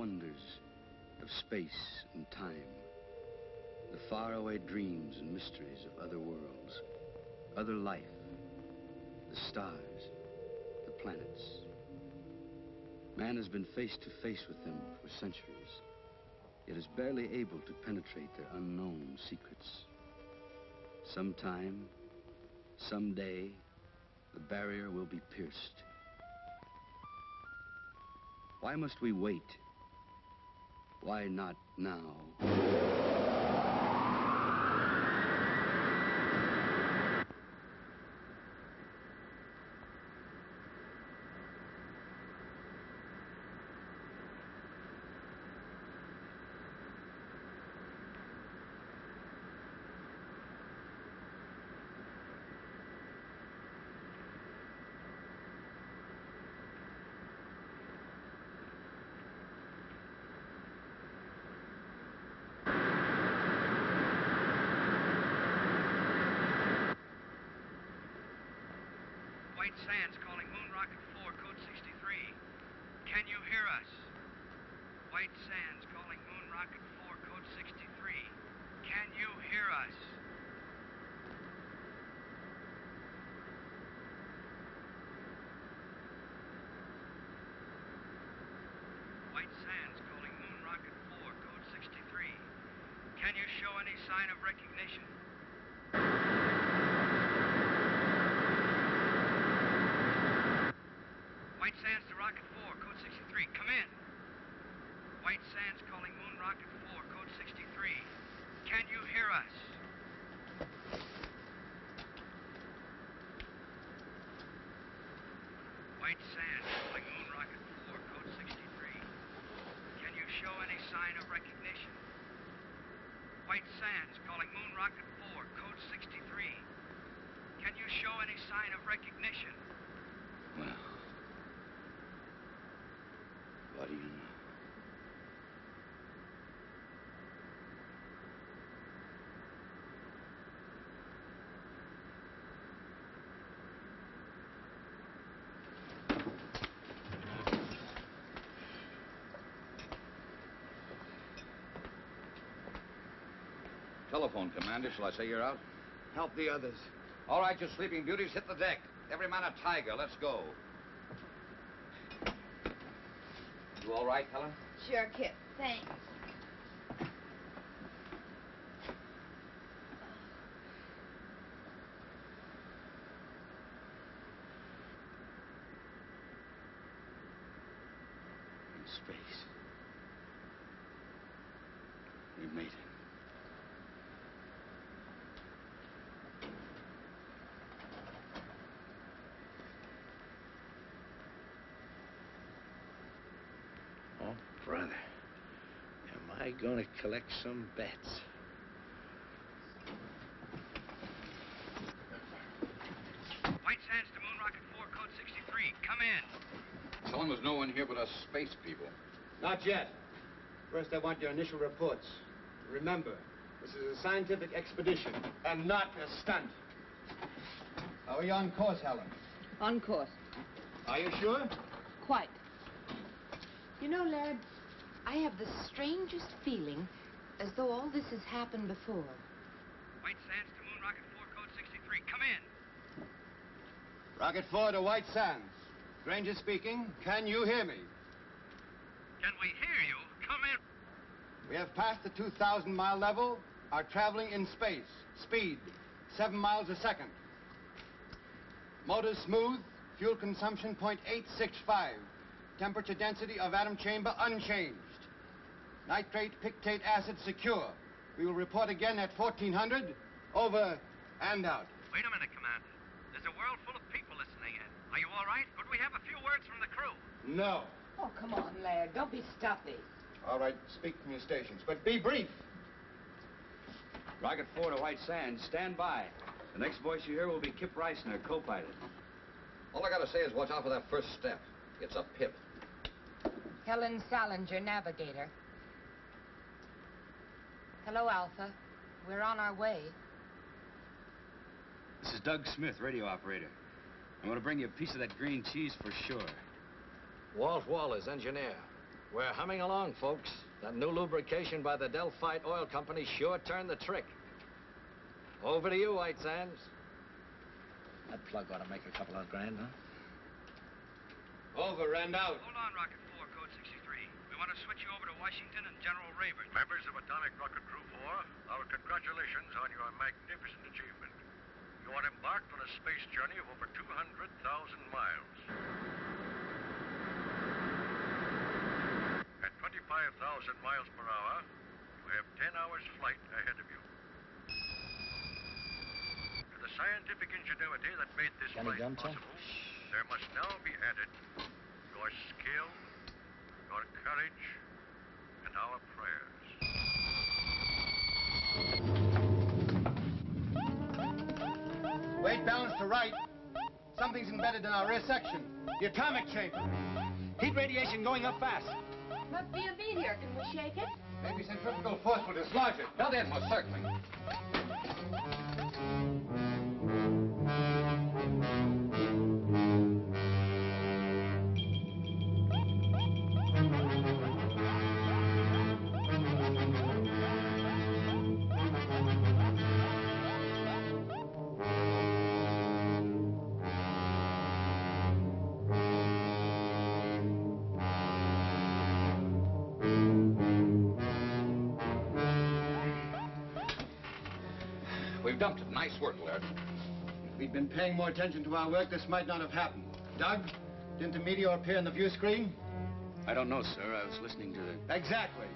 wonders of space and time, the faraway dreams and mysteries of other worlds, other life, the stars, the planets. Man has been face to face with them for centuries, yet is barely able to penetrate their unknown secrets. Sometime, someday, the barrier will be pierced. Why must we wait? Why not now? Sands calling Moon Rocket 4, code 63. Can you hear us? White Sands calling Moon Rocket 4, code 63. Can you hear us? White Sands calling Moon Rocket 4, code 63. Can you show any sign of recognition? White Sands to Rocket 4, code 63. Come in. White Sands calling Moon Rocket 4, code 63. Can you hear us? White Sands calling Moon Rocket 4, code 63. Can you show any sign of recognition? White Sands calling Moon Rocket 4, code 63. Can you show any sign of recognition? Well, what do you know? Telephone, Commander. Shall I say you're out? Help the others. All right, you sleeping beauties, hit the deck. Every man a tiger. Let's go. You all right, Helen? Sure, Kip. Thanks. In space. We made it. Brother, am I going to collect some bets? White Sands to Moon Rocket 4, code 63. Come in. Tell them there's no one here but us space people. Not yet. First, I want your initial reports. Remember, this is a scientific expedition and not a stunt. How are you on course, Helen? On course. Are you sure? Quite. You know, lad, I have the strangest feeling as though all this has happened before. White Sands to Moon Rocket 4, code 63. Come in. Rocket 4 to White Sands. Granger speaking. Can you hear me? Can we hear you? Come in. We have passed the 2,000-mile level, are traveling in space. Speed, 7 miles a second. Motors smooth, fuel consumption 0.865. Temperature density of atom chamber unchanged. Nitrate pictate acid secure. We will report again at 1400. Over and out. Wait a minute, Commander. There's a world full of people listening in. Are you all right? Could we have a few words from the crew? No. Oh, come on, lad. Don't be stuffy. All right, speak from your stations, but be brief. Rocket 4 to White Sands, stand by. The next voice you hear will be Kip Reisner, co-pilot. All I gotta say is watch out for that first step. It's a pip. Helen Salinger, navigator. Hello, Alpha. We're on our way. This is Doug Smith, radio operator. I'm going to bring you a piece of that green cheese for sure. Walt Wallace, engineer. We're humming along, folks. That new lubrication by the Delphite Oil Company sure turned the trick. Over to you, White Sands. That plug ought to make a couple of grand, huh? Over and out. Hold on, Rocket 4, code 63. We want to switch you over to Washington and General Rayburn. Members of Atomic Rocket Crew 4, our congratulations on your magnificent achievement. You are embarked on a space journey of over 200,000 miles. At 25,000 miles per hour, you have 10 hours flight ahead of you. To the scientific ingenuity that made this flight possible, there must now be added your skill, your courage, and our prayers. Weight balance to right. Something's embedded in our rear section. The atomic chamber. Heat radiation going up fast. Must be a meteor. Can we shake it? Maybe centrifugal force will dislodge it. Well, then, most certainly. We've dumped it. Nice work, Laird. If we'd been paying more attention to our work, this might not have happened. Doug, didn't the meteor appear on the view screen? I don't know, sir. I was listening to the... Exactly.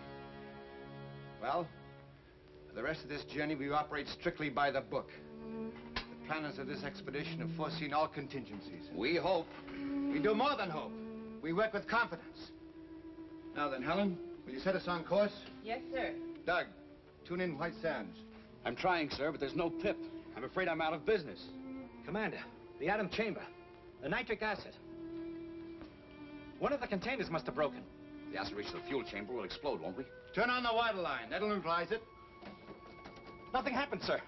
Well, for the rest of this journey, we operate strictly by the book. The planners of this expedition have foreseen all contingencies. We hope. We do more than hope. We work with confidence. Now then, Helen, will you set us on course? Yes, sir. Doug, tune in White Sands. I'm trying, sir, but there's no pip. I'm afraid I'm out of business. Commander, the atom chamber, the nitric acid. One of the containers must have broken. The acid reaches the fuel chamber, will explode, won't we? Turn on the water line. That'll neutralize it. Nothing happened, sir.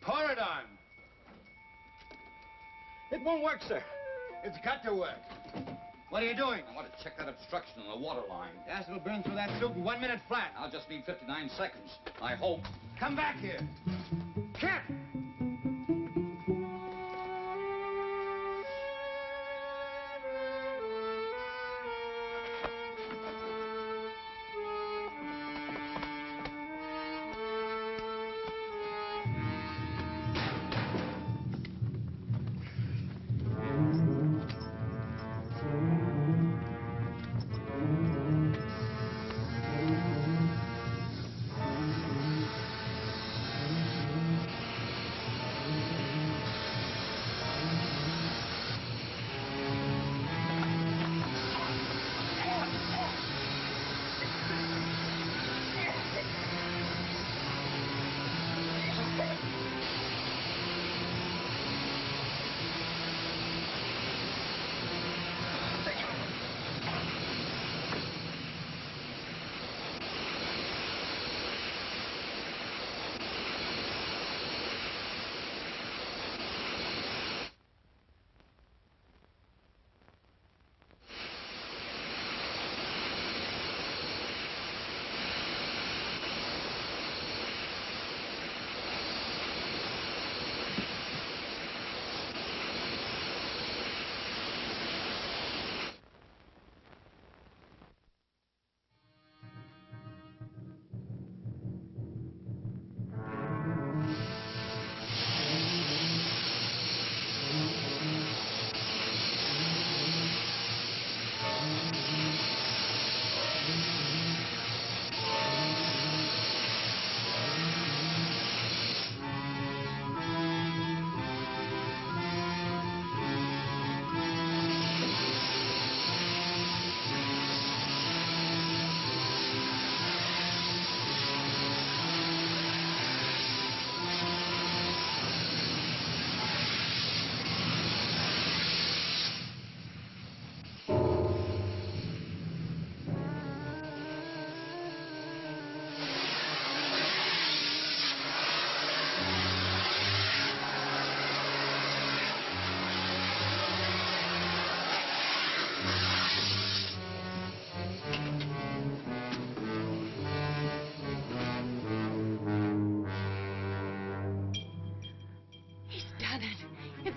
Pour it on. It won't work, sir. It's got to work. What are you doing? I want to check that obstruction on the water line. Acid will burn through that suit in 1 minute flat. I'll just need 59 seconds. I hope. Come back here. Kip!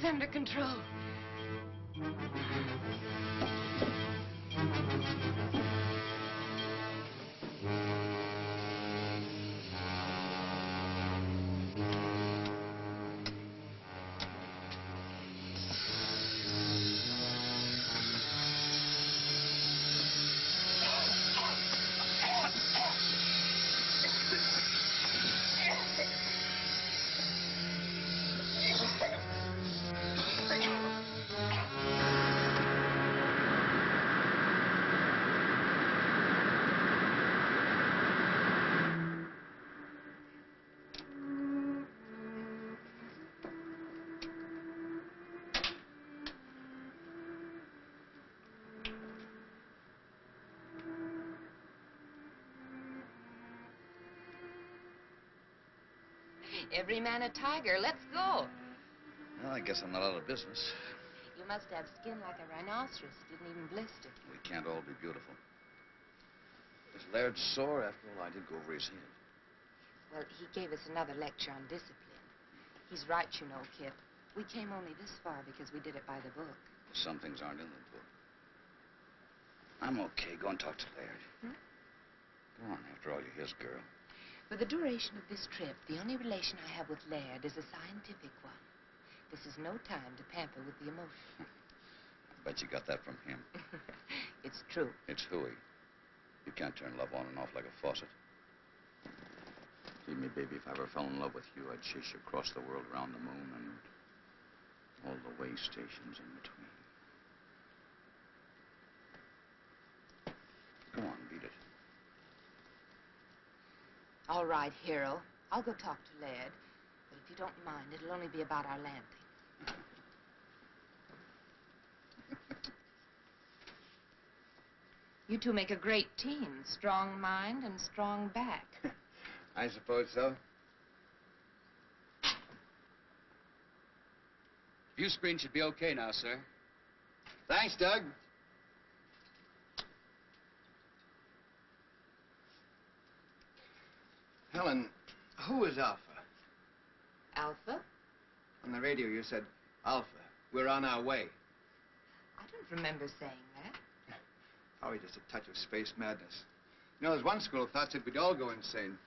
under control. Every man a tiger. Let's go. Well, I guess I'm not out of business. You must have skin like a rhinoceros. Didn't even blister. We can't all be beautiful. Is Laird sore? After all, I did go over his head. Well, he gave us another lecture on discipline. He's right, you know, Kip. We came only this far because we did it by the book. Some things aren't in the book. I'm okay. Go and talk to Laird. Hmm? Go on. After all, you're his girl. For the duration of this trip, the only relation I have with Laird is a scientific one. This is no time to pamper with the emotion. I bet you got that from him. It's true. It's hooey. You can't turn love on and off like a faucet. Believe me, baby, if I ever fell in love with you, I'd chase you across the world, around the moon, and all the way stations in between. Go on, beat it. All right, hero. I'll go talk to Laird. But if you don't mind, it'll only be about our landing. You two make a great team. Strong mind and strong back. I suppose so. View screen should be okay now, sir. Thanks, Doug. Helen, who is Alpha? Alpha? On the radio, you said, Alpha, we're on our way. I don't remember saying that. Probably just a touch of space madness. You know, there's one school of thought that we'd all go insane.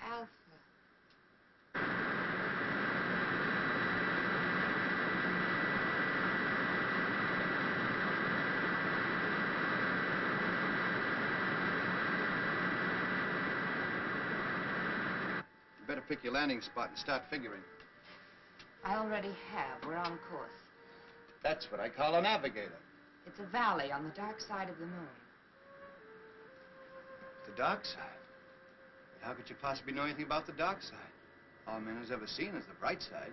Alpha. You better pick your landing spot and start figuring. I already have. We're on course. That's what I call a navigator. It's a valley on the dark side of the moon. The dark side? But how could you possibly know anything about the dark side? All man has ever seen is the bright side.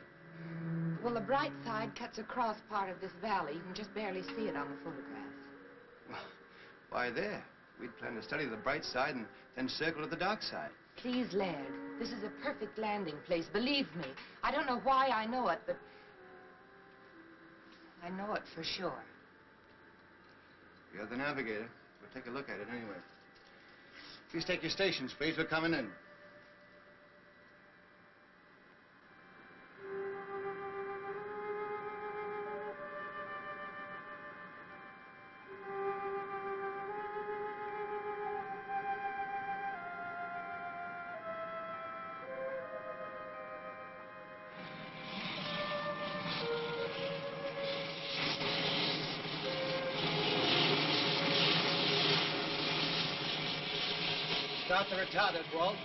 Well, the bright side cuts across part of this valley. You can just barely see it on the photographs. Well, why there? We'd plan to study the bright side and then circle to the dark side. Please, Laird, this is a perfect landing place. Believe me. I don't know why I know it, but I know it for sure. You're the navigator. We'll take a look at it anyway. Please take your stations, please. We're coming in. Start the retardant, Walt.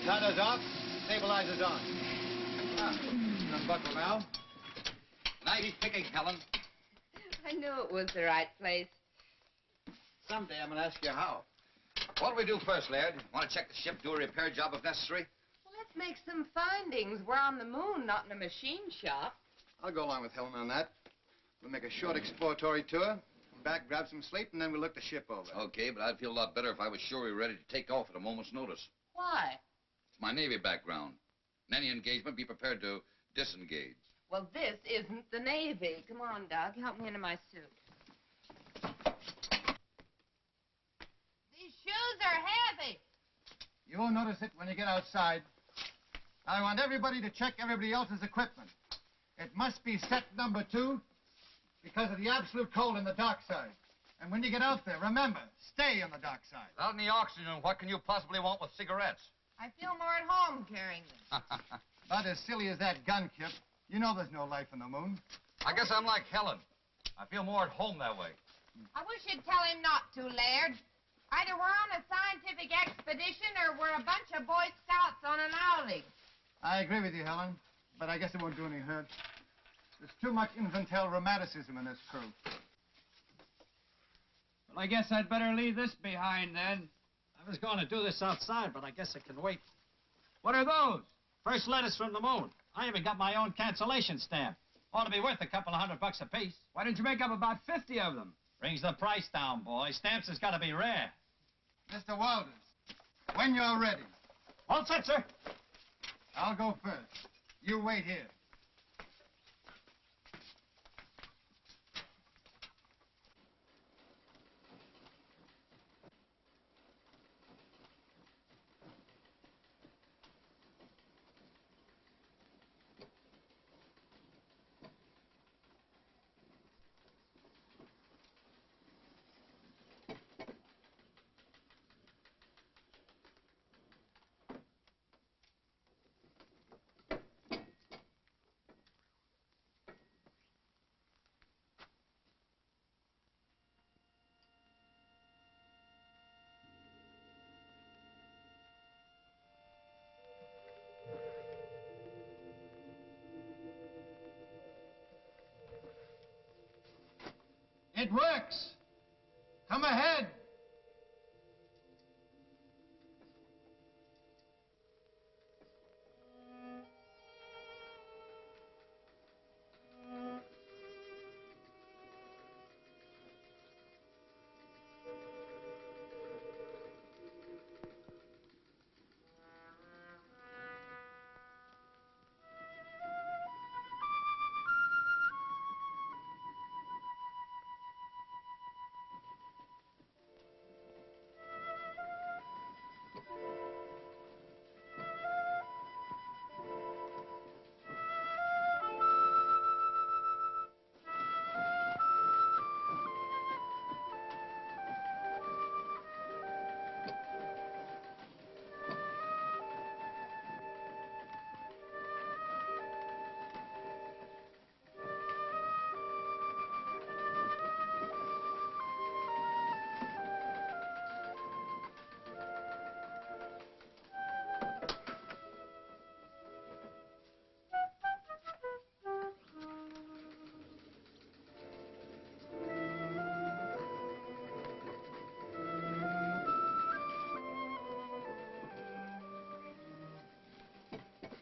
Retarders off, stabilizers on. Ah, unbuckle now. Nice picking, Helen. I knew it was the right place. Someday I'm going to ask you how. What'll we do first, Laird? Want to check the ship, do a repair job if necessary? Well, let's make some findings. We're on the moon, not in a machine shop. I'll go along with Helen on that. We'll make a short exploratory tour, come back, grab some sleep, and then we'll look the ship over. Okay, but I'd feel a lot better if I was sure we were ready to take off at a moment's notice. Why? It's my Navy background. In any engagement, be prepared to disengage. Well, this isn't the Navy. Come on, Doug. Help me into my suit. These shoes are heavy. You won't notice it when you get outside. I want everybody to check everybody else's equipment. It must be set number 2 because of the absolute cold in the dock side. And when you get out there, remember, stay on the dock side. Without any oxygen, what can you possibly want with cigarettes? I feel more at home carrying them. About as silly as that gun, Kip. You know there's no life on the moon. I guess I'm like Helen. I feel more at home that way. I wish you'd tell him not to, Laird. Either we're on a scientific expedition or we're a bunch of Boy Scouts on an outing. I agree with you, Helen, but I guess it won't do any hurt. There's too much infantile rheumatism in this crew. Well, I guess I'd better leave this behind, then. I was going to do this outside, but I guess it can wait. What are those? First letters from the moon. I even got my own cancellation stamp. Ought to be worth a couple of $100 apiece. Why didn't you make up about 50 of them? Brings the price down, boy. Stamps has got to be rare. Mr. Walters, when you're ready. All set, sir. I'll go first. You wait here. It works. Come ahead.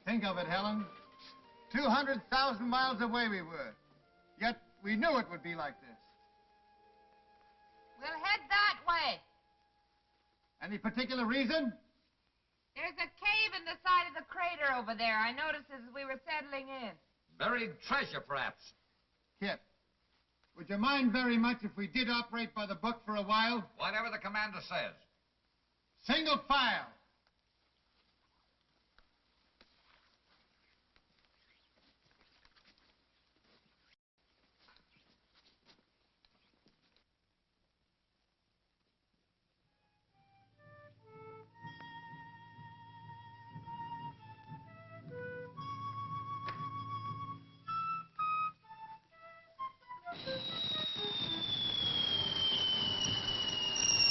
Think of it, Helen. 200,000 miles away we were. Yet we knew it would be like this. We'll head that way. Any particular reason? There's a cave in the side of the crater over there. I noticed as we were settling in. Buried treasure, perhaps. Kip, would you mind very much if we did operate by the book for a while? Whatever the commander says. Single file.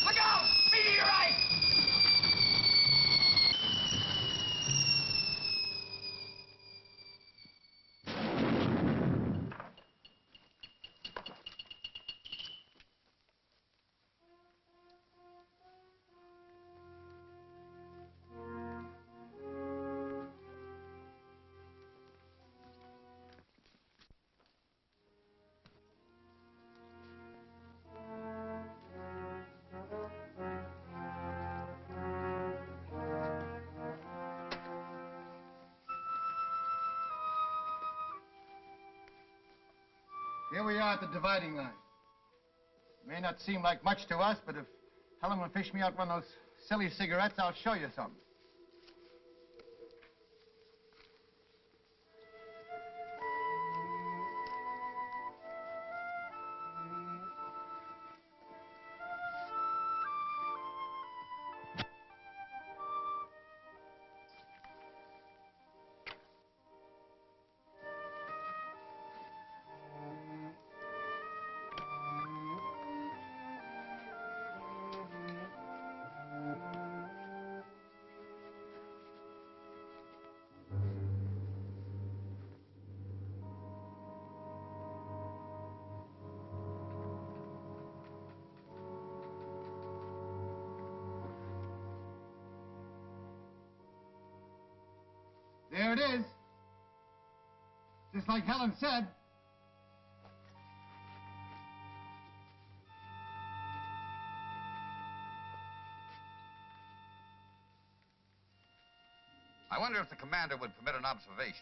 Look out! Meteorite! now at the dividing line. It may not seem like much to us, but if Helen will fish me out one of those silly cigarettes, I'll show you something. There it is. Just like Helen said. I wonder if the commander would permit an observation.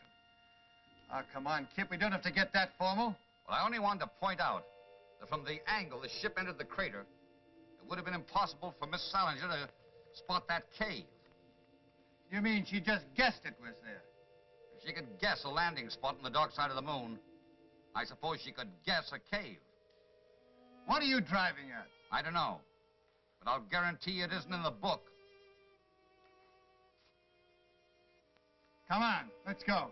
Oh, come on, Kip. We don't have to get that formal. Well, I only wanted to point out that from the angle the ship entered the crater, it would have been impossible for Miss Salinger to spot that cave. You mean she just guessed it was there? If she could guess a landing spot on the dark side of the moon, I suppose she could guess a cave. What are you driving at? I don't know, but I'll guarantee you it isn't in the book. Come on, let's go.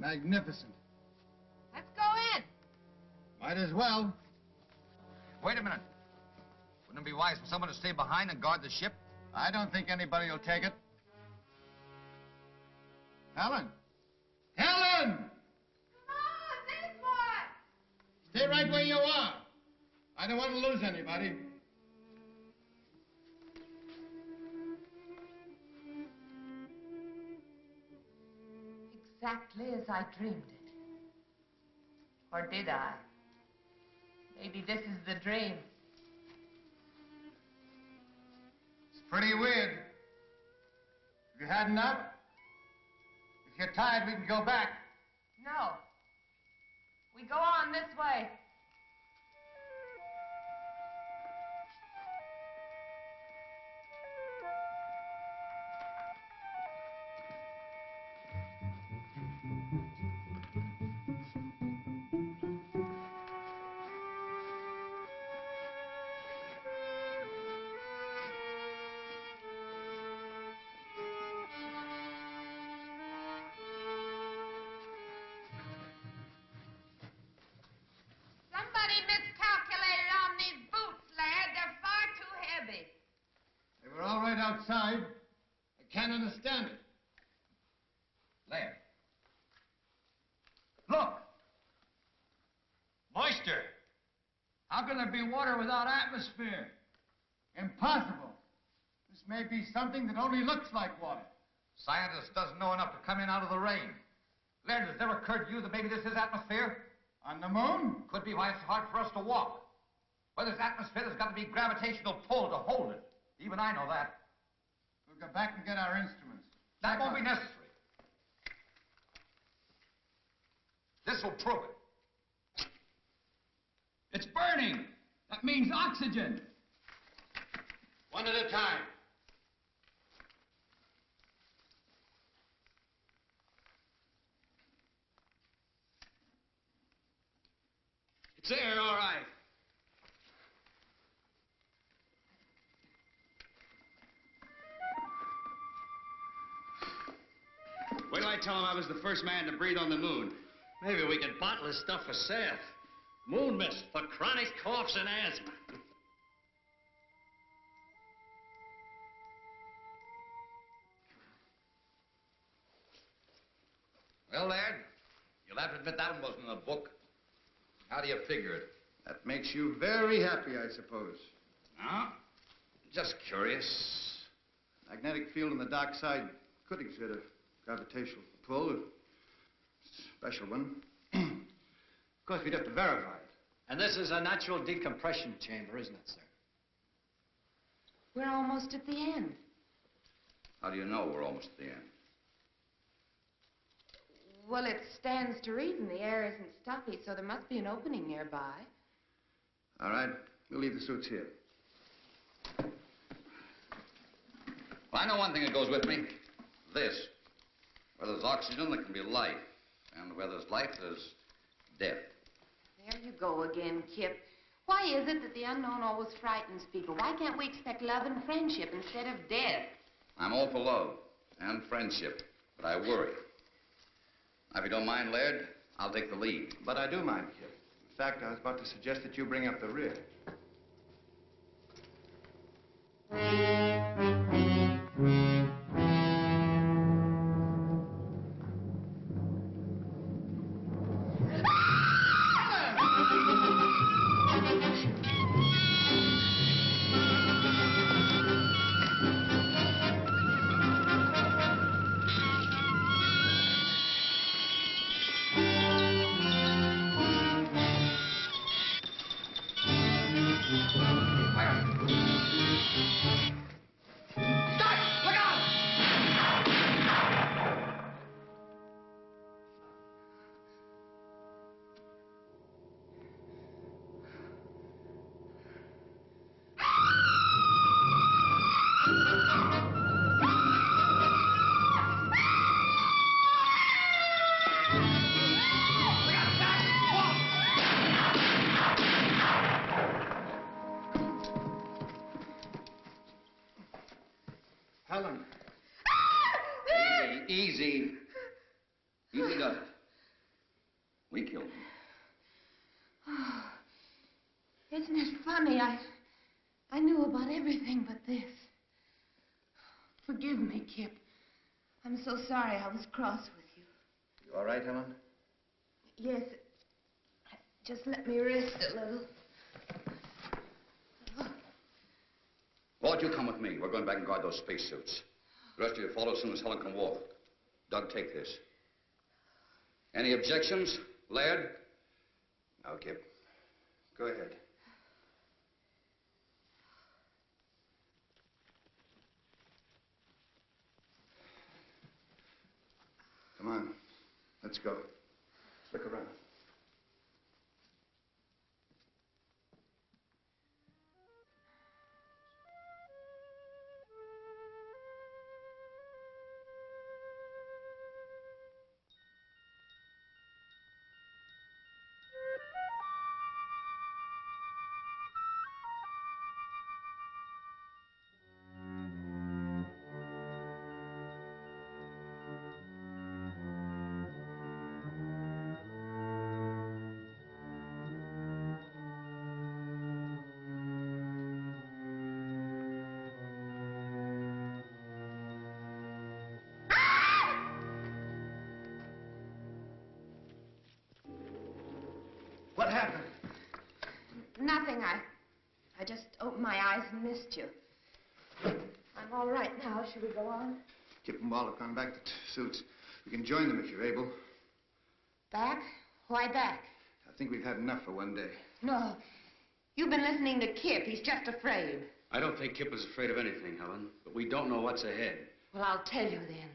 Magnificent. Let's go in. Might as well. Wait a minute. Wouldn't it be wise for someone to stay behind and guard the ship? I don't think anybody will take it. Helen! Helen! Come on, this boy. Stay right where you are. I don't want to lose anybody. Exactly as I dreamed it. Or did I? Maybe this is the dream. It's pretty weird. Have you had enough? If you're tired, we can go back. No. We go on this way. Somebody miscalculated on these boots, lad. They're far too heavy. They were all right outside. I can't understand it. Laird. Look! Moisture. How can there be water without atmosphere? Impossible. This may be something that only looks like water. Scientist doesn't know enough to come in out of the rain. Laird, has it ever occurred to you that maybe this is atmosphere? On the moon? Could be why it's hard for us to walk. Where there's atmosphere, there's got to be gravitational pull to hold it. Even I know that. We'll go back and get our instruments. That won't be necessary. This will prove it. It's burning. That means oxygen. One at a time. It's air, all right. Wait till I tell him I was the first man to breathe on the moon. Maybe we can bottle this stuff for sale. Moon mist for chronic coughs and asthma. Well, Laird, you'll have to admit that one wasn't in the book. How do you figure it? That makes you very happy, I suppose. No? Just curious. Magnetic field on the dark side could exert a gravitational pull, a special one. Of course, we'd have to verify it. And this is a natural decompression chamber, isn't it, sir? We're almost at the end. How do you know we're almost at the end? Well, it stands to reason the air isn't stuffy, so there must be an opening nearby. All right. We'll leave the suits here. Well, I know one thing that goes with me. This. Where there's oxygen, there can be life. And where there's life, there's death. There you go again, Kip. Why is it that the unknown always frightens people? Why can't we expect love and friendship instead of death? I'm all for love and friendship, but I worry. Now, if you don't mind, Laird, I'll take the lead. But I do mind, Kip. In fact, I was about to suggest that you bring up the rear. Helen. Easy. Easy does it. We killed him. Oh, isn't it funny? I knew about everything but this. Forgive me, Kip. I'm so sorry I was cross with you. You all right, Helen? Yes. Just let me rest a little. Walt, you come with me. We're going back and guard those spacesuits. The rest of you follow as soon as Helen can walk. Doug, take this. Any objections, Laird? No, Kip. Go ahead. Come on. Let's go. Look around. What happened? Nothing. I just opened my eyes and missed you. I'm all right now. Should we go on? Kip and Walt have gone back to suits. We can join them if you're able. Back? Why back? I think we've had enough for one day. No. You've been listening to Kip. He's just afraid. I don't think Kip is afraid of anything, Helen, but we don't know what's ahead. Well, I'll tell you then.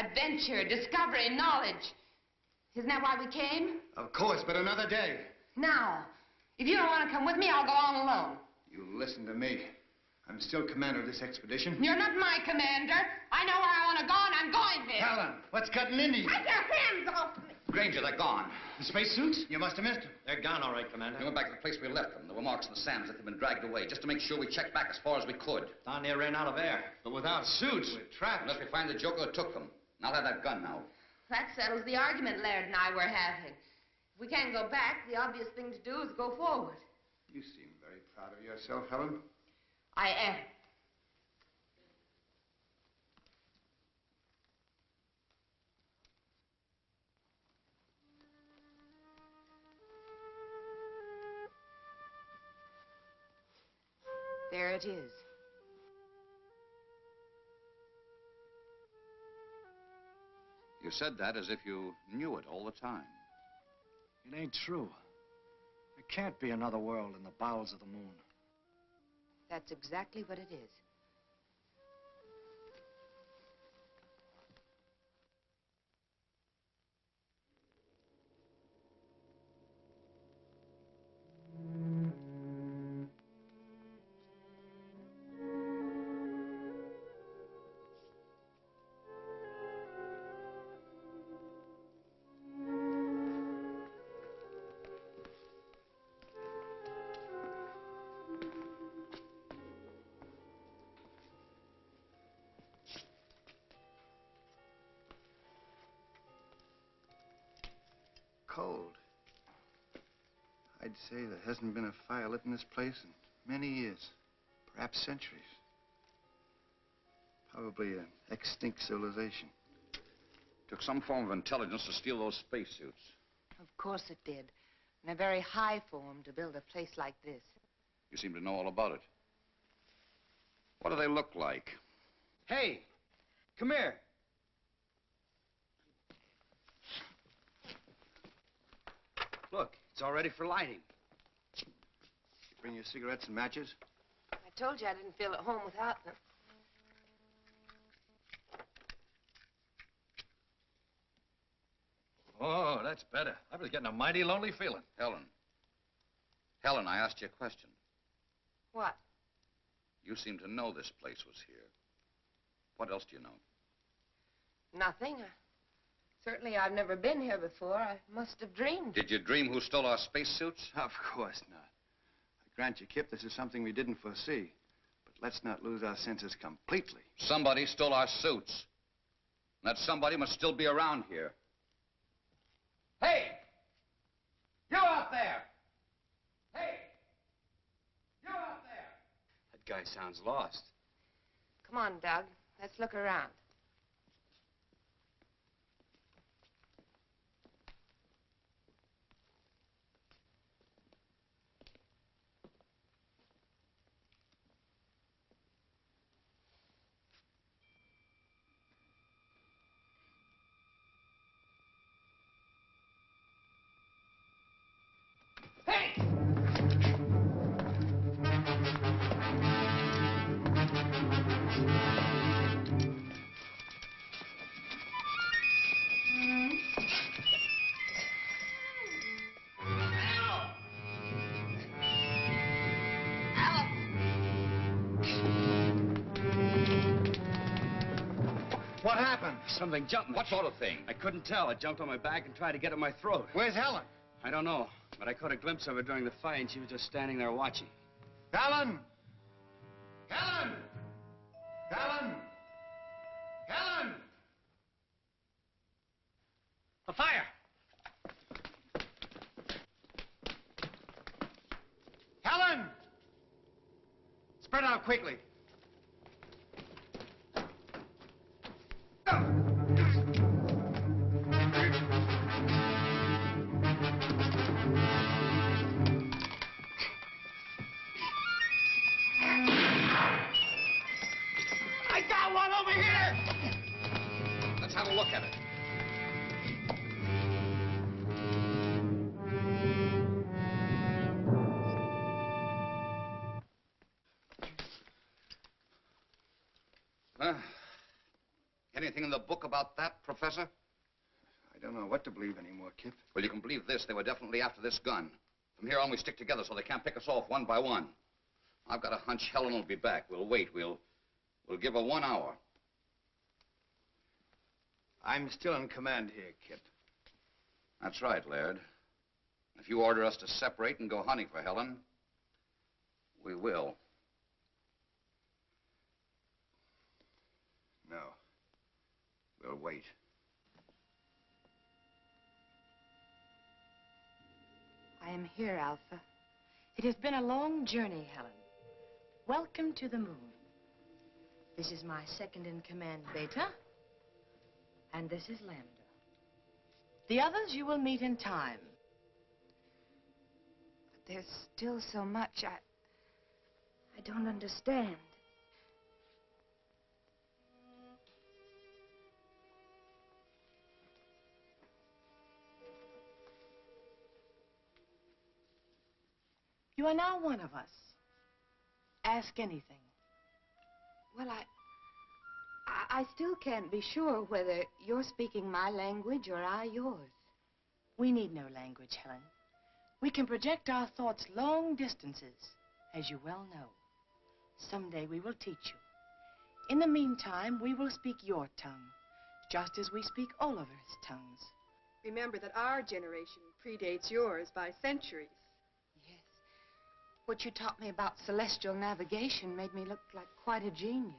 Adventure, discovery, knowledge. Isn't that why we came? Of course, but another day. Now, if you don't want to come with me, I'll go on alone. You listen to me. I'm still commander of this expedition. You're not my commander. I know where I want to go, and I'm going there. Helen, what's cutting into you? Take your hands off me. Granger, they're gone. The spacesuits? You must have missed them. They're gone, all right, Commander. We went back to the place we left them. There were marks in the sand as if they'd been dragged away, just to make sure we checked back as far as we could. Down there ran out of air. But without suits, we're trapped. Unless we find the joker who took them. And I'll have that gun now. That settles the argument Laird and I were having. If we can't go back, the obvious thing to do is go forward. You seem very proud of yourself, Helen. I am. There it is. You said that as if you knew it all the time. It ain't true. I can't be another world in the bowels of the moon. That's exactly what it is. Cold. I'd say there hasn't been a fire lit in this place in many years, perhaps centuries. Probably an extinct civilization. Took some form of intelligence to steal those spacesuits. Of course it did. In a very high form to build a place like this. You seem to know all about it. What do they look like? Hey, come here. Look, it's all ready for lighting. Bring your cigarettes and matches? I told you I didn't feel at home without them. Oh, that's better. I was getting a mighty lonely feeling. Helen. Helen, I asked you a question. What? You seem to know this place was here. What else do you know? Nothing. Certainly I've never been here before. I must have dreamed. Did you dream who stole our spacesuits? Of course not. I grant you, Kip, this is something we didn't foresee. But let's not lose our senses completely. Somebody stole our suits. And that somebody must still be around here. Hey! You out there! Hey! You out there! That guy sounds lost. Come on, Doug. Let's look around. What happened? Something jumped me. What sort of thing? I couldn't tell. It jumped on my back and tried to get at my throat. Where's Helen? I don't know, but I caught a glimpse of her during the fight, and she was just standing there watching. Helen! Helen! Helen! Helen! A fire! Helen! Spread out quickly. Let's have a look at it. Anything in the book about that, Professor? I don't know what to believe anymore, Kip. Well, you can believe this. They were definitely after this gun. From here on, we stick together so they can't pick us off one by one. I've got a hunch Helen will be back. We'll wait. We'll give her 1 hour. I'm still in command here, Kip. That's right, Laird. If you order us to separate and go hunting for Helen, we will. No. We'll wait. I am here, Alpha. It has been a long journey, Helen. Welcome to the moon. This is my second in command, Beta. And this is Lambda. The others you will meet in time. But there's still so much I don't understand. You are now one of us. Ask anything. Well, I still can't be sure whether you're speaking my language or I yours. We need no language, Helen. We can project our thoughts long distances, as you well know. Someday we will teach you. In the meantime, we will speak your tongue, just as we speak Oliver's tongues. Remember that our generation predates yours by centuries. Yes. What you taught me about celestial navigation made me look like quite a genius.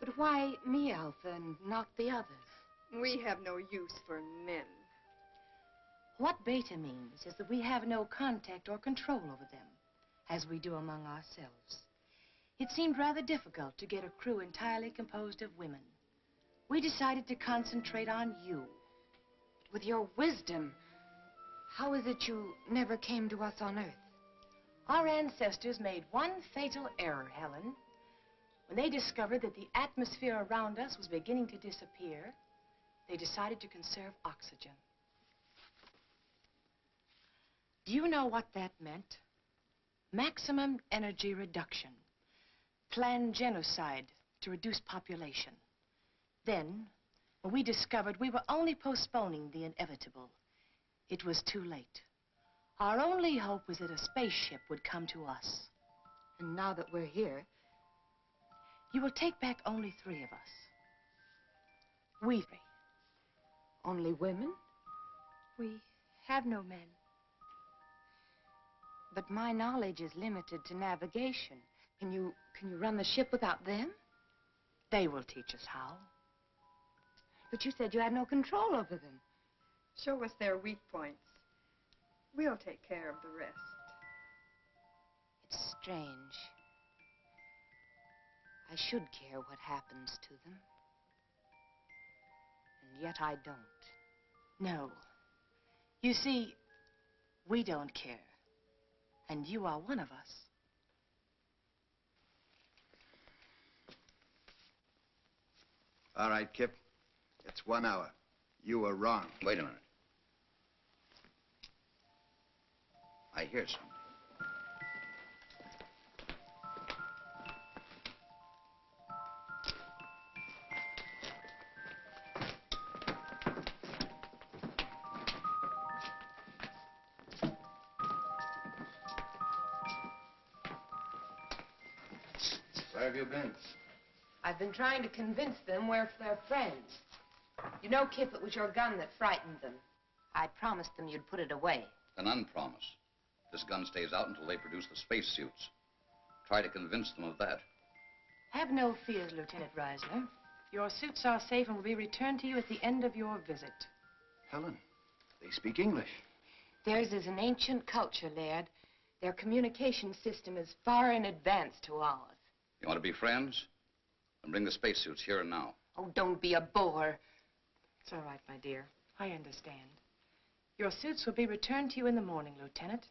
But why me, Alpha, and not the others? We have no use for men. What beta means is that we have no contact or control over them, as we do among ourselves. It seemed rather difficult to get a crew entirely composed of women. We decided to concentrate on you. With your wisdom, how is it you never came to us on Earth? Our ancestors made one fatal error, Helen. When they discovered that the atmosphere around us was beginning to disappear, they decided to conserve oxygen. Do you know what that meant? Maximum energy reduction. Planned genocide to reduce population. Then, when we discovered we were only postponing the inevitable, it was too late. Our only hope was that a spaceship would come to us. And now that we're here, you will take back only 3 of us. We 3. Only women? We have no men. But my knowledge is limited to navigation. Can you run the ship without them? They will teach us how. But you said you had no control over them. Show us their weak points. We'll take care of the rest. It's strange. I should care what happens to them. And yet I don't. No. You see, we don't care. And you are one of us. All right, Kip. It's 1 hour. You were wrong. Wait a minute. I hear something. Where have you been? I've been trying to convince them we're their friends. You know, Kip, it was your gun that frightened them. I promised them you'd put it away. An unpromise. This gun stays out until they produce the spacesuits. Try to convince them of that. Have no fears, Lieutenant Reisler. Your suits are safe and will be returned to you at the end of your visit. Helen, they speak English. Theirs is an ancient culture, Laird. Their communication system is far in advance to ours. You want to be friends? Then bring the spacesuits here and now. Oh, don't be a bore. It's all right, my dear. I understand. Your suits will be returned to you in the morning, Lieutenant.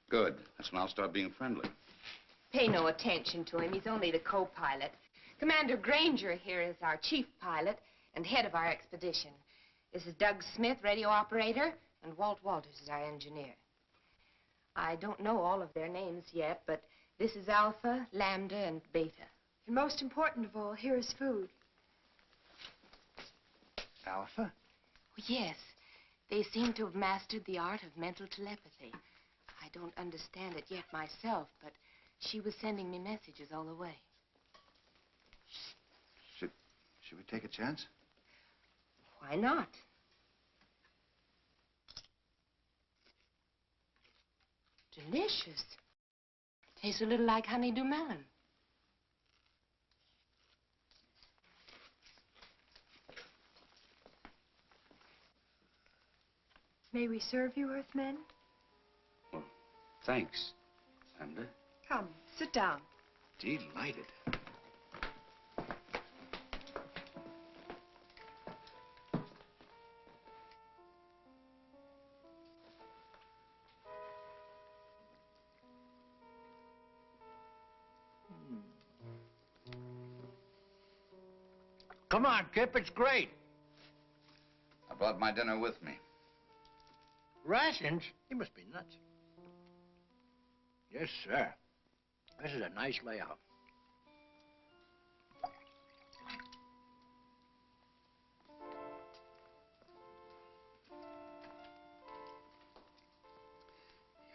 Good. That's when I'll start being friendly. Pay no attention to him. He's only the co-pilot. Commander Granger here is our chief pilot and head of our expedition. This is Doug Smith, radio operator, and Walt Walters is our engineer. I don't know all of their names yet, but this is Alpha, Lambda, and Beta. And most important of all, here is food. Alpha? Oh, yes. They seem to have mastered the art of mental telepathy. I don't understand it yet myself, but she was sending me messages all the way. Should we take a chance? Why not? Delicious. Tastes a little like honeydew melon. May we serve you, Earthmen? Well, thanks, Lambda. Come, sit down. Delighted. Come on, Kip, it's great. I brought my dinner with me. Rations? You must be nuts. Yes, sir. This is a nice layout.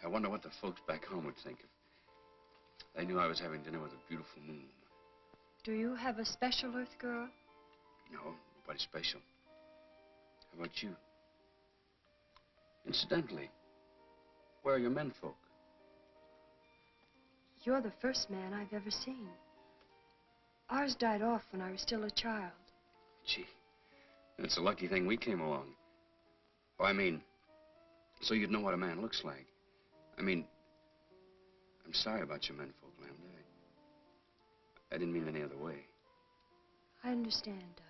I wonder what the folks back home would think if they knew I was having dinner with a beautiful moon. Do you have a special Earth girl? No, nobody special. How about you? Incidentally, where are your menfolk? You're the first man I've ever seen. Ours died off when I was still a child. Gee, it's a lucky thing we came along. Oh, I mean, so you'd know what a man looks like. I mean, I'm sorry about your menfolk, Lambda. I didn't mean any other way. I understand, Doug.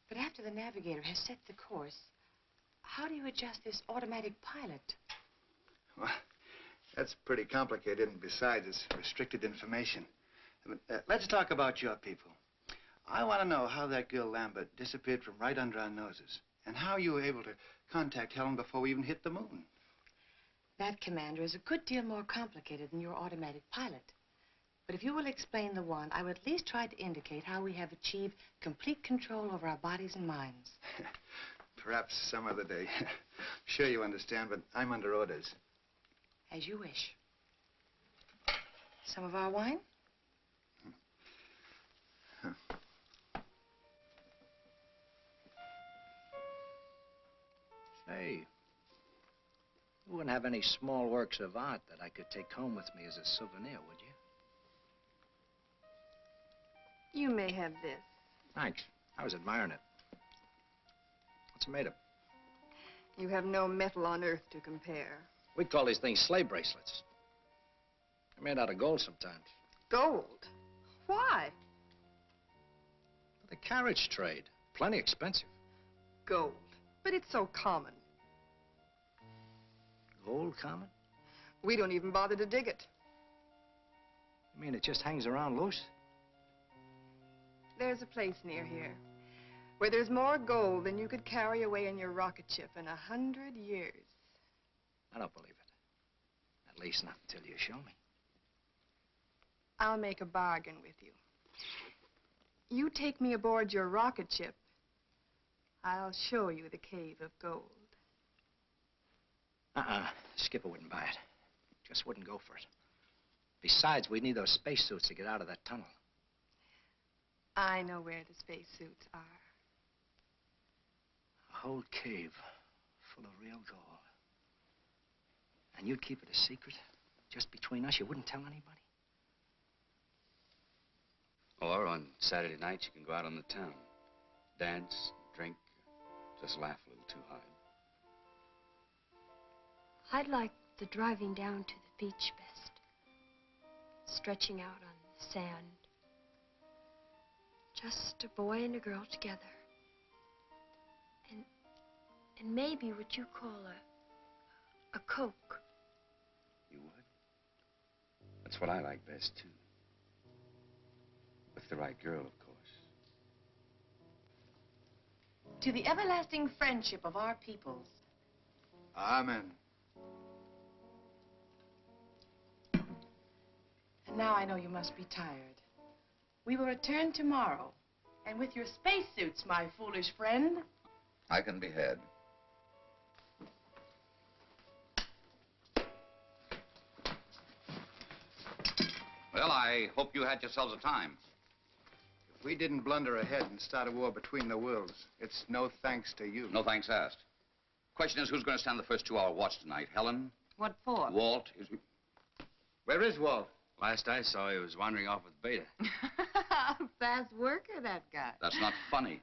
But after the navigator has set the course, how do you adjust this automatic pilot? Well, that's pretty complicated, and besides, it's restricted information. But, let's talk about your people. I want to know how that girl Lambert disappeared from right under our noses, and how you were able to contact Helen before we even hit the moon. That, Commander, is a good deal more complicated than your automatic pilot. But if you will explain the one, I will at least try to indicate how we have achieved complete control over our bodies and minds. Perhaps some other day. Sure you understand, but I'm under orders. As you wish. Some of our wine? Say, you wouldn't have any small works of art that I could take home with me as a souvenir, would you? You may have this. Thanks. I was admiring it. What's it made of? You have no metal on Earth to compare. We call these things sleigh bracelets. They're made out of gold sometimes. Gold? Why? For the carriage trade. Plenty expensive. Gold. But it's so common. Gold common? We don't even bother to dig it. You mean it just hangs around loose? There's a place near here where there's more gold than you could carry away in your rocket ship in 100 years. I don't believe it. At least not until you show me. I'll make a bargain with you. You take me aboard your rocket ship, I'll show you the cave of gold. Skipper wouldn't buy it. Just wouldn't go for it. Besides, we'd need those spacesuits to get out of that tunnel. I know where the spacesuits are. A whole cave full of real gold. And you'd keep it a secret? Just between us? You wouldn't tell anybody? Or on Saturday nights, you can go out on the town. Dance, drink, just laugh a little too hard. I'd like the driving down to the beach best. Stretching out on the sand. Just a boy and a girl together. And maybe what you call a Coke. You would? That's what I like best, too. With the right girl, of course. To the everlasting friendship of our peoples. Amen. And now I know you must be tired. We will return tomorrow. And with your spacesuits, my foolish friend. I can be had. Well, I hope you had yourselves a time. If we didn't blunder ahead and start a war between the worlds, it's no thanks to you. No thanks asked. Question is, who's going to stand the first 2-hour watch tonight? Helen? What for? Walt? Where is Walt? Last I saw, he was wandering off with Beta. Fast worker, that guy. That's not funny.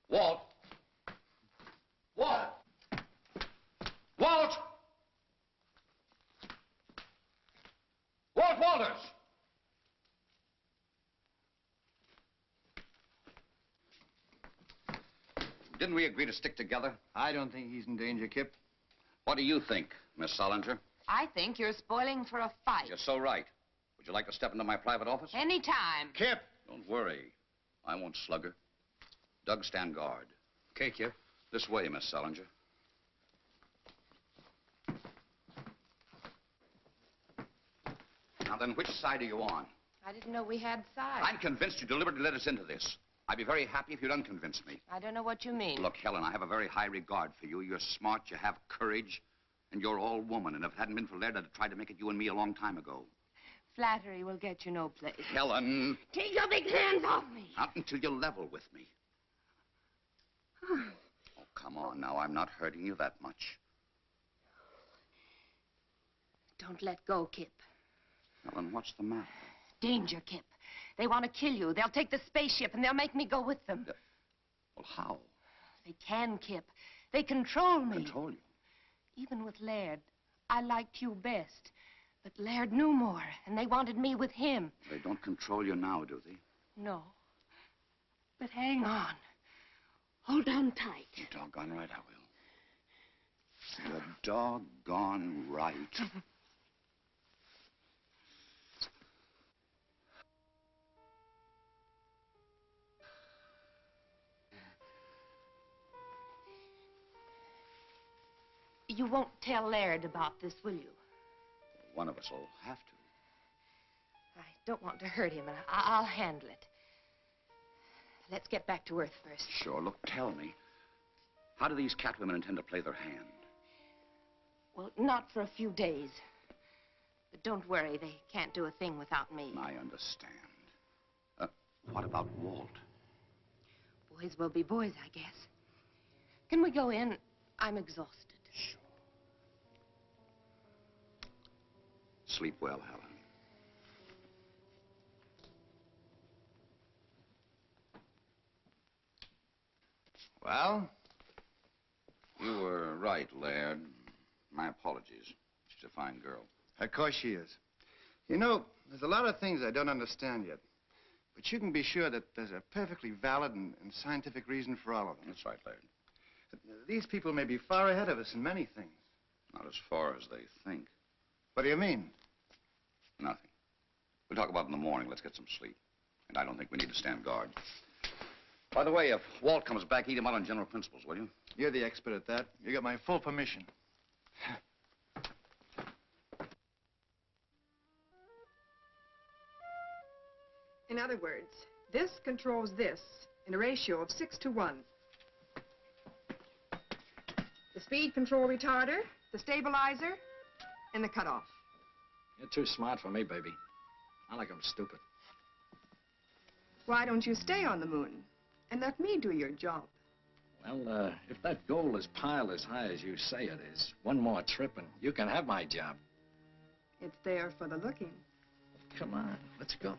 Walt! Walt! Walt! Walt! Didn't we agree to stick together? I don't think he's in danger, Kip. What do you think, Miss Solinger? I think you're spoiling for a fight. You're so right. Would you like to step into my private office? Anytime. Kip! Don't worry. I won't slug her. Doug, stand guard. Okay, Kip. This way, Miss Solinger. Now then, which side are you on? I didn't know we had sides. I'm convinced you deliberately led us into this. I'd be very happy if you'd unconvince me. I don't know what you mean. Look, Helen, I have a very high regard for you. You're smart, you have courage, and you're all woman. And if it hadn't been for Laird, I'd have tried to make it you and me a long time ago. Flattery will get you no place. Helen! Take your big hands off me. Not until you level with me. Oh, come on now. I'm not hurting you that much. Don't let go, Kip. Helen, what's the matter? Danger, Kip. They want to kill you. They'll take the spaceship and they'll make me go with them. Well, how? They can, Kip. They control me. Control you? Even with Laird, I liked you best. But Laird knew more, and they wanted me with him. They don't control you now, do they? No. But hang on. Hold on tight. You're doggone right I will. You're doggone right. You won't tell Laird about this, will you? One of us will have to. I don't want to hurt him, and I'll handle it. Let's get back to Earth first. Sure. Look, tell me. How do these catwomen intend to play their hand? Well, not for a few days. But don't worry, they can't do a thing without me. I understand. What about Walt? Boys will be boys, I guess. Can we go in? I'm exhausted. Sure. Sleep well, Helen. Well? You were right, Laird. My apologies. She's a fine girl. Of course she is. You know, there's a lot of things I don't understand yet. But you can be sure that there's a perfectly valid and scientific reason for all of them. That's right, Laird. These people may be far ahead of us in many things. Not as far as they think. What do you mean? Nothing. We'll talk about it in the morning. Let's get some sleep. And I don't think we need to stand guard. By the way, if Walt comes back, eat him out on general principles, will you? You're the expert at that. You got my full permission. In other words, this controls this in a ratio of 6 to 1. The speed control retarder, the stabilizer, and the cutoff. You're too smart for me, baby. I like 'em stupid. Why don't you stay on the moon and let me do your job? Well, if that goal is piled as high as you say it is, one more trip and you can have my job. It's there for the looking. Come on, let's go.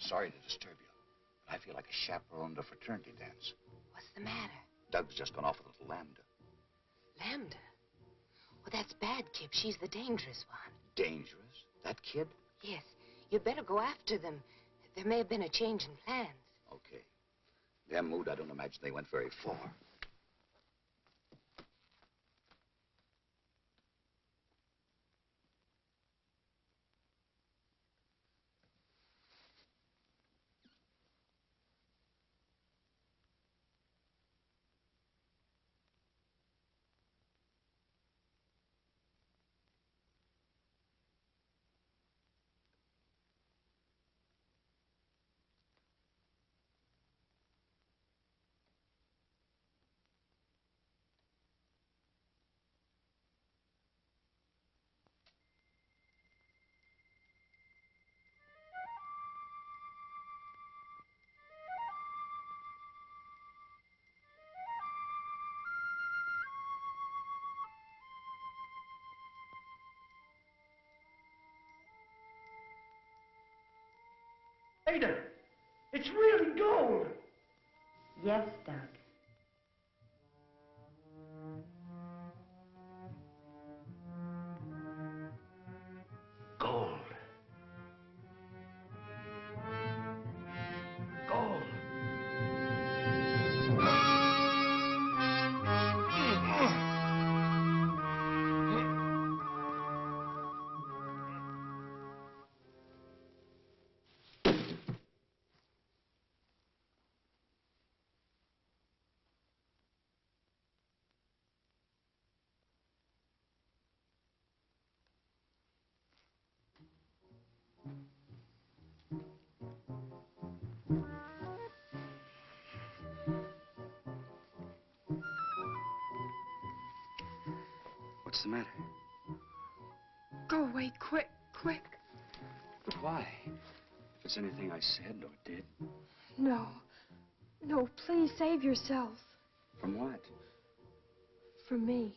Sorry to disturb you, but I feel like a chaperone at a fraternity dance. What's the matter? Doug's just gone off with little Lambda. Lambda? Well, that's bad, Kip. She's the dangerous one. Dangerous? That kid? Yes. You'd better go after them. There may have been a change in plans. Okay. Their mood, I don't imagine they went very far. Ada, it's really gold. Yes, Doug. Gold. Gold. What's the matter? Go away, quick, quick. But why? If it's anything I said or did. No. No, please save yourself. From what? From me.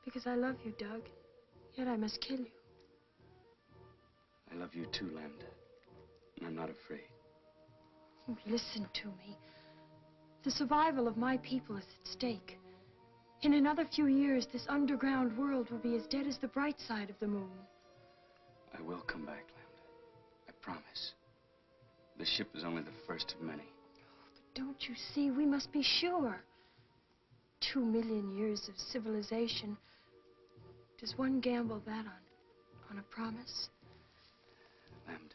Because I love you, Doug. Yet I must kill you. I love you too, Lambda. And I'm not afraid. Oh, listen to me. The survival of my people is at stake. In another few years, this underground world will be as dead as the bright side of the moon. I will come back, Lambda. I promise. The ship is only the first of many. But don't you see, we must be sure. 2 million years of civilization. Does one gamble that on a promise? Lambda,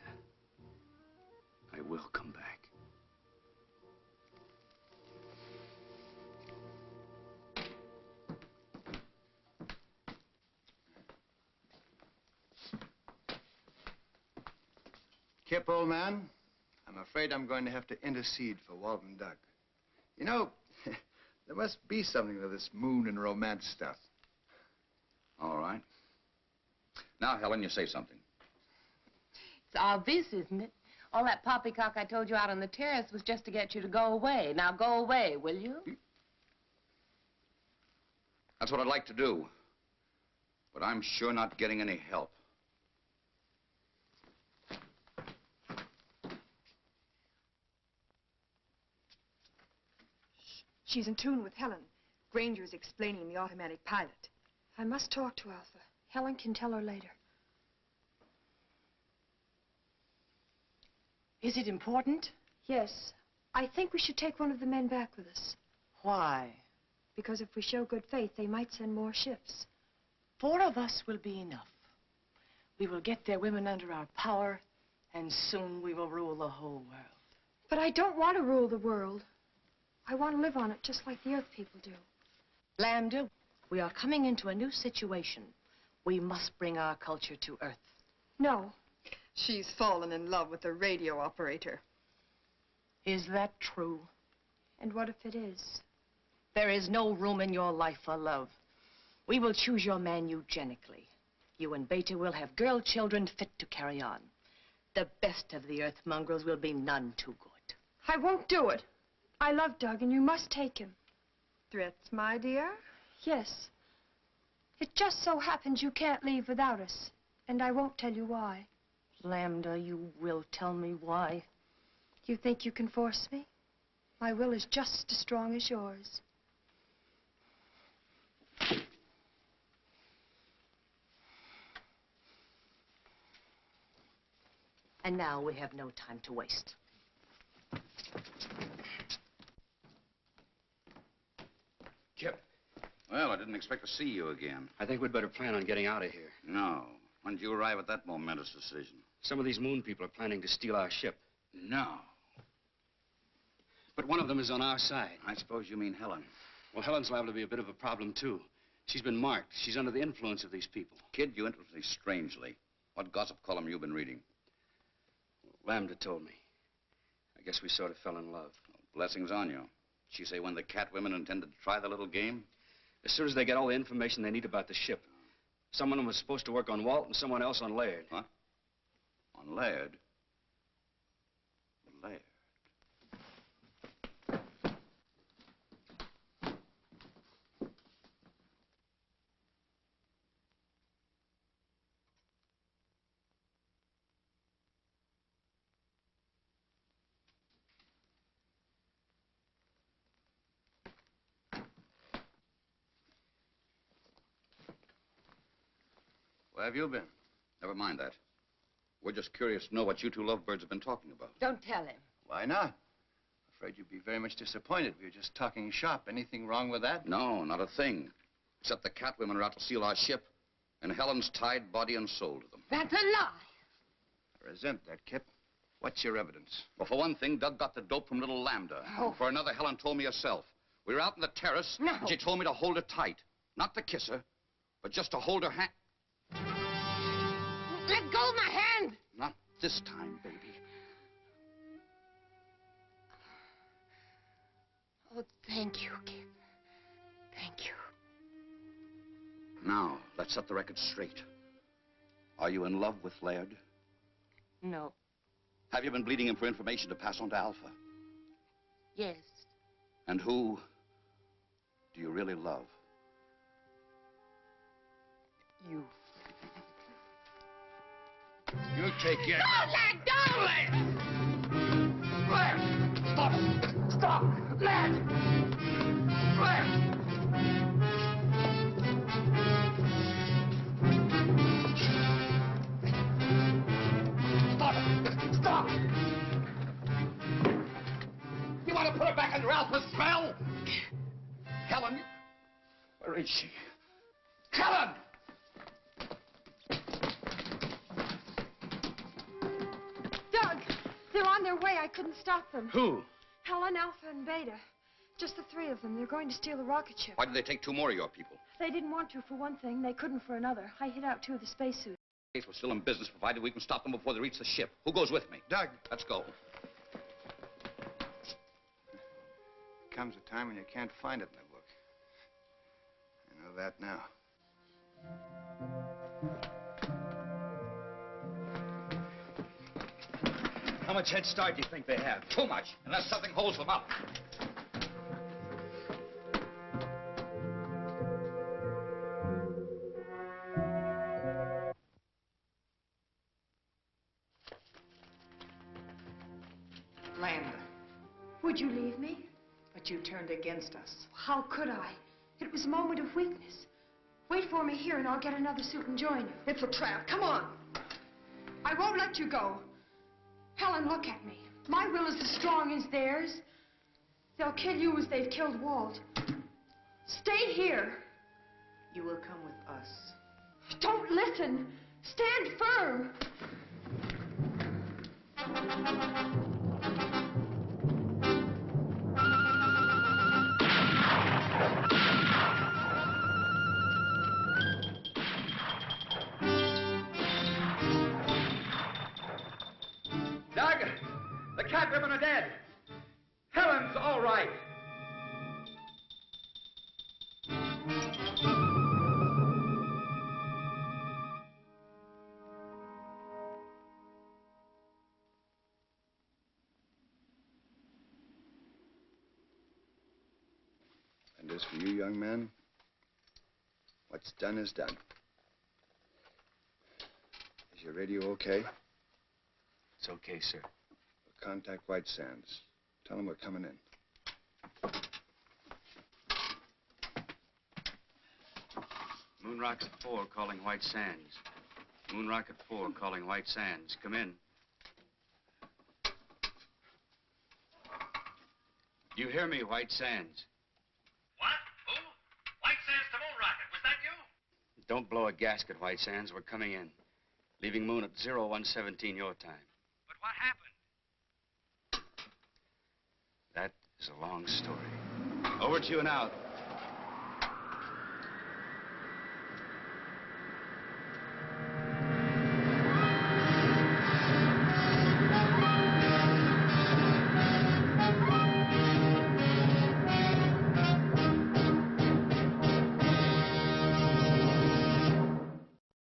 I will come back. Kip, old man, I'm afraid I'm going to have to intercede for Walton Doug. You know, there must be something to this moon and romance stuff. All right. Now, Helen, you say something. It's obvious, isn't it? All that poppycock I told you out on the terrace was just to get you to go away. Now go away, will you? That's what I'd like to do. But I'm sure not getting any help. She's in tune with Helen. Granger's explaining the automatic pilot. I must talk to Alpha. Helen can tell her later. Is it important? Yes. I think we should take one of the men back with us. Why? Because if we show good faith, they might send more ships. 4 of us will be enough. We will get their women under our power, and soon we will rule the whole world. But I don't want to rule the world. I want to live on it just like the Earth people do. Lambda, we are coming into a new situation. We must bring our culture to Earth. No. She's fallen in love with the radio operator. Is that true? And what if it is? There is no room in your life for love. We will choose your man eugenically. You and Beta will have girl children fit to carry on. The best of the Earth mongrels will be none too good. I won't do it. I love Doug, and you must take him. Threats, my dear? Yes. It just so happens you can't leave without us, and I won't tell you why. Lambda, you will tell me why. You think you can force me? My will is just as strong as yours. And now we have no time to waste. Kip. Well, I didn't expect to see you again. I think we'd better plan on getting out of here. No. When did you arrive at that momentous decision? Some of these moon people are planning to steal our ship. No. But one of them is on our side. I suppose you mean Helen. Well, Helen's liable to be a bit of a problem, too. She's been marked. She's under the influence of these people. Kid, you interest me strangely. What gossip column you been reading? Lambda told me. I guess we sort of fell in love. Well, blessings on you. She say when the cat women intended to try the little game? As soon as they get all the information they need about the ship. Someone was supposed to work on Walt and someone else on Laird. Huh? On Laird? Laird. Where have you been? Never mind that. We're just curious to know what you two lovebirds have been talking about. Don't tell him. Why not? Afraid you'd be very much disappointed. We were just talking shop. Anything wrong with that? No, not a thing. Except the cat women are out to steal our ship, and Helen's tied body and soul to them. That's a lie. I resent that, Kip. What's your evidence? Well, for one thing, Doug got the dope from little Lambda. Oh. For another, Helen told me herself. We were out on the terrace, No. and she told me to hold her tight. Not to kiss her, but just to hold her hand. Let go of my hand. Not this time, baby. Oh, thank you, Kip. Thank you. Now, let's set the record straight. Are you in love with Laird? No. Have you been bleeding him for information to pass on to Alpha? Yes. And who do you really love? You. You take it. Don't let go! Laird! Stop it! Stop! Laird! Laird! Stop it! Stop! You want to put her back under Alpha's spell? Helen, where is she? Helen! Doug! They're on their way. I couldn't stop them. Who? Helen, Alpha, and Beta. Just the 3 of them. They're going to steal the rocket ship. Why did they take 2 more of your people? They didn't want to for one thing. They couldn't for another. I hid out 2 of the spacesuits. We're still in business, provided we can stop them before they reach the ship. Who goes with me? Doug. Let's go. Comes a time when you can't find it in the book. I know that now. How much head start do you think they have? Too much, unless something holds them up. Lambda. Would you leave me? But you turned against us. How could I? It was a moment of weakness. Wait for me here and I'll get another suit and join you. It's a trap. Come on. I won't let you go. Helen, look at me. My will is as strong as theirs. They'll kill you as they've killed Walt. Stay here. You will come with us. Don't listen. Stand firm. Doug, the cat women are dead. Helen's all right. And as for you, young man, what's done is done. Is your radio okay? It's okay, sir. We'll contact White Sands. Tell them we're coming in. Moon Rocket 4 calling White Sands. Moon Rocket 4 calling White Sands. Come in. You hear me, White Sands? What? Who? White Sands to Moon Rocket. Was that you? Don't blow a gasket, White Sands. We're coming in. Leaving Moon at 0117 your time. But what happened? That is a long story. Over to you now.